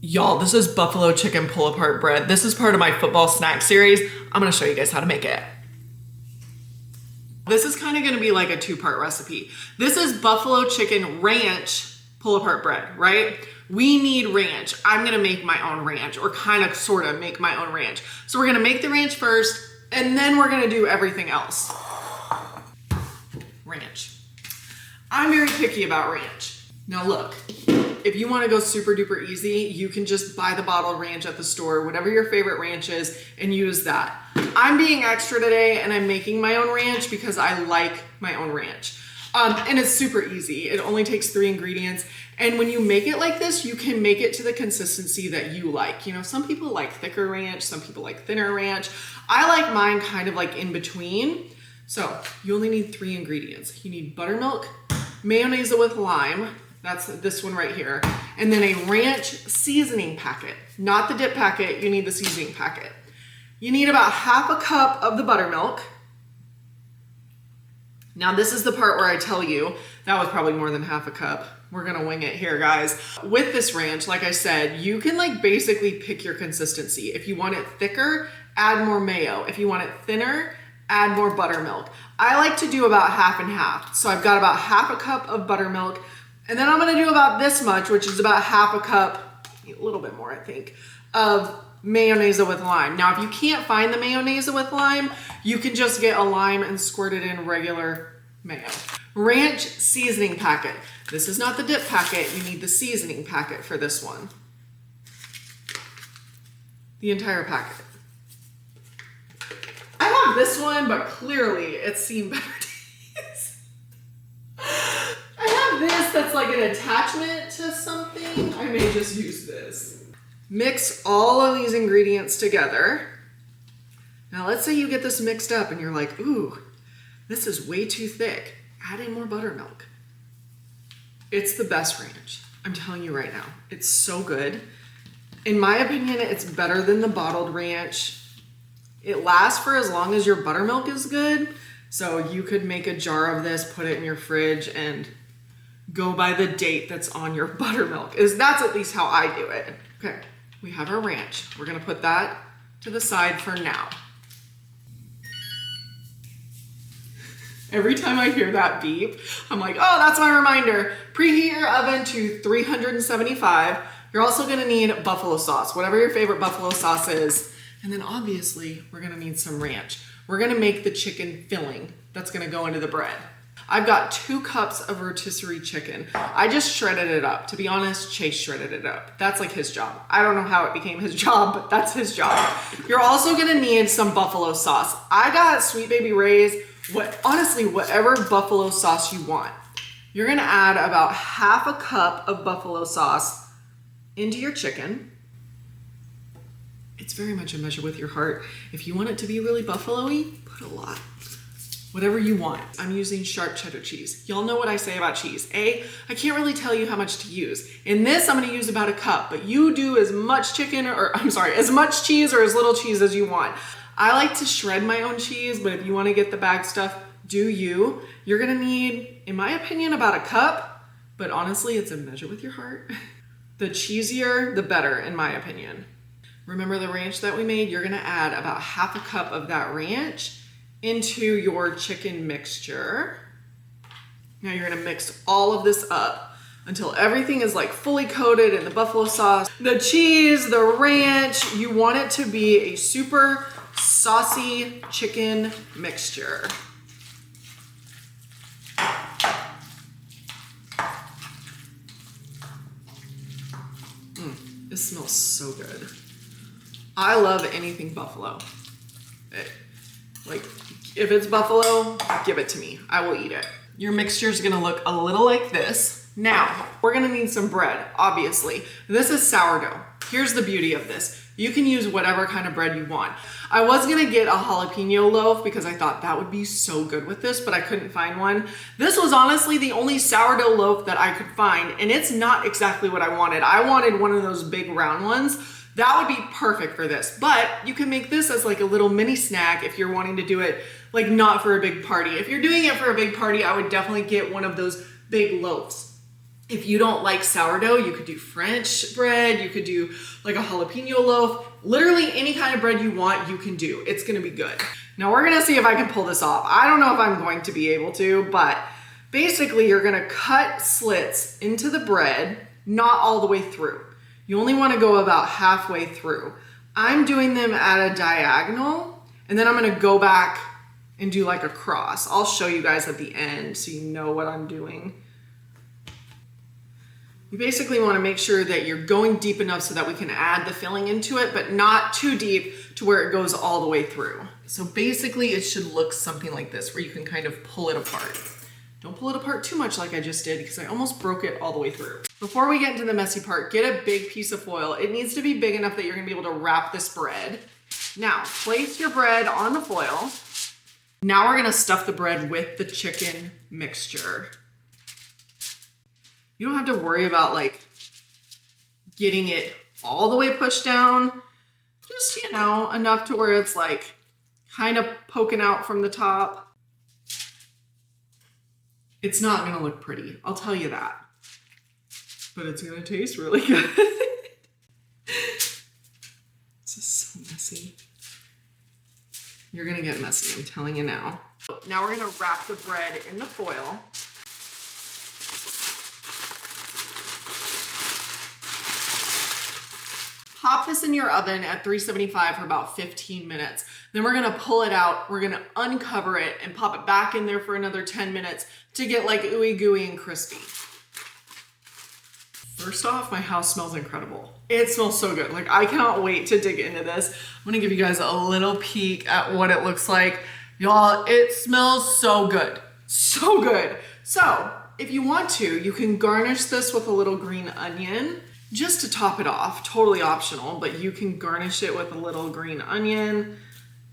Y'all, this is buffalo chicken pull-apart bread. This is part of my football snack series. I'm gonna show you guys how to make it. This is kind of gonna be like a two-part recipe. This is buffalo chicken ranch pull-apart bread, right? We need ranch. I'm gonna make my own ranch, or kind of, sort of make my own ranch. So we're gonna make the ranch first, and then we're gonna do everything else. Ranch. I'm very picky about ranch. Now look, if you wanna go super duper easy, you can just buy the bottled ranch at the store, whatever your favorite ranch is, and use that. I'm being extra today and I'm making my own ranch because I like my own ranch. And it's super easy. It only takes 3 ingredients. And when you make it like this, you can make it to the consistency that you like. You know, some people like thicker ranch, some people like thinner ranch. I like mine kind of like in between. So you only need 3 ingredients. You need buttermilk, mayonnaise with lime, that's this one right here, and then a ranch seasoning packet. Not the dip packet, you need the seasoning packet. You need about half a cup of the buttermilk. Now this is the part where I tell you, that was probably more than half a cup. We're gonna wing it here, guys. With this ranch, like I said, you can like basically pick your consistency. If you want it thicker, add more mayo. If you want it thinner, add more buttermilk. I like to do about half and half. So I've got about half a cup of buttermilk, and then I'm gonna do about this much, which is about half a cup, a little bit more I think, of mayonnaise with lime. Now, if you can't find the mayonnaise with lime, you can just get a lime and squirt it in regular mayo. Ranch seasoning packet. This is not the dip packet, you need the seasoning packet for this one. The entire packet. I have this one, but clearly it's seen better days. I have this that's like an attachment to something. I may just use this. Mix all of these ingredients together. Now let's say you get this mixed up and you're like, ooh, this is way too thick. Add in more buttermilk. It's the best ranch. I'm telling you right now, it's so good. In my opinion, it's better than the bottled ranch. It lasts for as long as your buttermilk is good. So you could make a jar of this, put it in your fridge, and go by the date that's on your buttermilk. That's at least how I do it. Okay, we have our ranch. We're gonna put that to the side for now. Every time I hear that beep, I'm like, oh, that's my reminder. Preheat your oven to 375. You're also gonna need buffalo sauce, whatever your favorite buffalo sauce is. And then obviously, we're gonna need some ranch. We're gonna make the chicken filling that's gonna go into the bread. I've got 2 cups of rotisserie chicken. I just shredded it up. To be honest, Chase shredded it up. That's like his job. I don't know how it became his job, but that's his job. You're also gonna need some buffalo sauce. I got Sweet Baby Ray's, honestly, whatever buffalo sauce you want. You're gonna add about half a cup of buffalo sauce into your chicken. It's very much a measure with your heart. If you want it to be really buffalo-y, put a lot. Whatever you want. I'm using sharp cheddar cheese. Y'all know what I say about cheese. I can't really tell you how much to use. In this, I'm gonna use about a cup, but you do as much as much cheese or as little cheese as you want. I like to shred my own cheese, but if you wanna get the bag stuff, do you. You're gonna need, in my opinion, about a cup, but honestly, it's a measure with your heart. The cheesier, the better, in my opinion. Remember the ranch that we made? You're gonna add about half a cup of that ranch into your chicken mixture. Now you're gonna mix all of this up until everything is like fully coated in the buffalo sauce, the cheese, the ranch. You want it to be a super saucy chicken mixture. This smells so good. I love anything buffalo. Like, if it's buffalo, give it to me. I will eat it. Your mixture is gonna look a little like this. Now, we're gonna need some bread, obviously. This is sourdough. Here's the beauty of this. You can use whatever kind of bread you want. I was gonna get a jalapeno loaf because I thought that would be so good with this, but I couldn't find one. This was honestly the only sourdough loaf that I could find, and it's not exactly what I wanted. I wanted one of those big round ones. That would be perfect for this, but you can make this as like a little mini snack if you're wanting to do it like not for a big party. If you're doing it for a big party, I would definitely get one of those big loaves. If you don't like sourdough, you could do French bread, you could do like a jalapeno loaf, literally any kind of bread you want, you can do. It's gonna be good. Now we're gonna see if I can pull this off. I don't know if I'm going to be able to, but basically you're gonna cut slits into the bread, not all the way through. You only wanna go about halfway through. I'm doing them at a diagonal, and then I'm gonna go back and do like a cross. I'll show you guys at the end so you know what I'm doing. You basically want to make sure that you're going deep enough so that we can add the filling into it, but not too deep to where it goes all the way through. So basically it should look something like this, where you can kind of pull it apart. Don't pull it apart too much like I just did, because I almost broke it all the way through. Before we get into the messy part, get a big piece of foil. It needs to be big enough that you're gonna be able to wrap this bread. Now, place your bread on the foil. Now we're gonna stuff the bread with the chicken mixture. You don't have to worry about like getting it all the way pushed down. Just, you know, enough to where it's like kind of poking out from the top. It's not gonna look pretty, I'll tell you that. But it's gonna taste really good. This is so messy. You're gonna get messy, I'm telling you now. Now we're gonna wrap the bread in the foil. Pop this in your oven at 375 for about 15 minutes. Then we're gonna pull it out, we're gonna uncover it and pop it back in there for another 10 minutes to get like ooey gooey and crispy. First off, my house smells incredible. It smells so good. Like, I cannot wait to dig into this. I'm gonna give you guys a little peek at what it looks like. Y'all, it smells so good. So good. So, if you want to, you can garnish this with a little green onion just to top it off. Totally optional, but you can garnish it with a little green onion.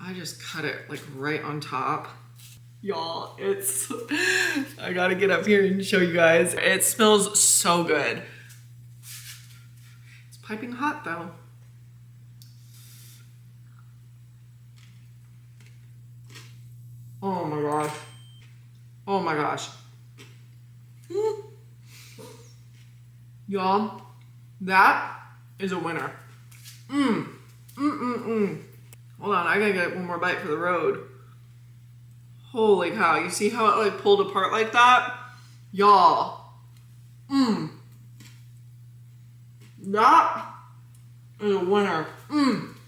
I just cut it like right on top. Y'all, it's, I gotta get up here and show you guys. It smells so good. It's piping hot though. Oh my gosh. Oh my gosh. Y'all, that is a winner. Hold on, I gotta get one more bite for the road. Holy cow, you see how it like pulled apart like that? Y'all, that is a winner.